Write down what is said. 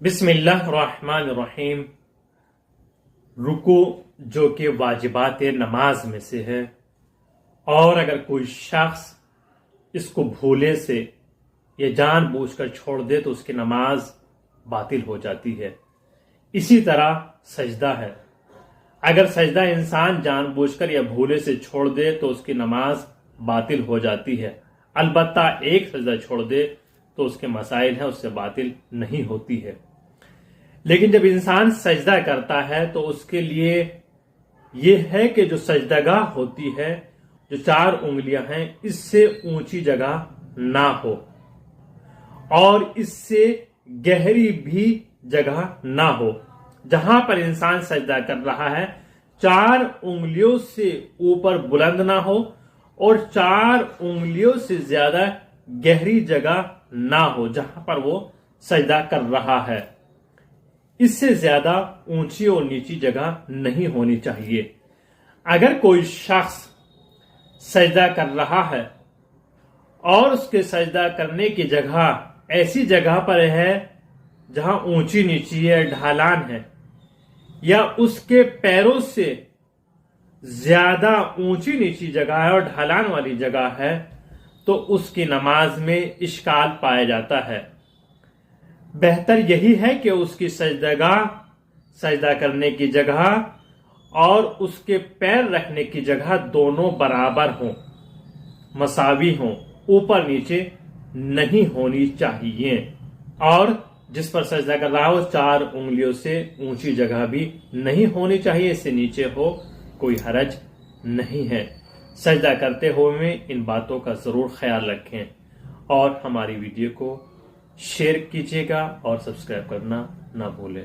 بسم اللہ الرحمن الرحیم۔ رکوع جو کہ واجبات نماز میں سے ہے، اور اگر کوئی شخص اس کو بھولے سے یا جان بوجھ کر چھوڑ دے تو اس کی نماز باطل ہو جاتی ہے۔ اسی طرح سجدہ ہے، اگر سجدہ انسان جان بوجھ کر یا بھولے سے چھوڑ دے تو اس کی نماز باطل ہو جاتی ہے۔ البتہ ایک سجدہ چھوڑ دے تو اس کے مسائل ہیں، اس سے باطل نہیں ہوتی ہے۔ لیکن جب انسان سجدہ کرتا ہے تو اس کے لیے یہ ہے کہ جو سجدہ گاہ ہوتی ہے، جو 4 انگلیاں ہیں، اس سے اونچی جگہ نہ ہو اور اس سے گہری بھی جگہ نہ ہو۔ جہاں پر انسان سجدہ کر رہا ہے 4 انگلیوں سے اوپر بلند نہ ہو اور 4 انگلیوں سے زیادہ گہری جگہ نہ ہو جہاں پر وہ سجدہ کر رہا ہے۔ اس سے زیادہ اونچی اور نیچی جگہ نہیں ہونی چاہیے۔ اگر کوئی شخص سجدہ کر رہا ہے اور اس کے سجدہ کرنے کی جگہ ایسی جگہ پر ہے جہاں اونچی نیچی ہے، ڈھالان ہے، یا اس کے پیروں سے زیادہ اونچی نیچی جگہ ہے اور ڈھالان والی جگہ ہے، تو اس کی نماز میں اشکال پایا جاتا ہے۔ بہتر یہی ہے کہ اس کی سجدہ گاہ، سجدہ کرنے کی جگہ اور اس کے پیر رکھنے کی جگہ دونوں برابر ہوں، مساوی ہوں، اوپر نیچے نہیں ہونی چاہیے، اور جس پر سجدہ کر رہا ہو 4 انگلیوں سے اونچی جگہ بھی نہیں ہونی چاہیے، اس سے نیچے ہو کوئی حرج نہیں ہے۔ سجدہ کرتے ہوئے ان باتوں کا ضرور خیال رکھیں، اور ہماری ویڈیو کو شیئر کیجیے گا اور سبسکرائب کرنا نہ بھولیں۔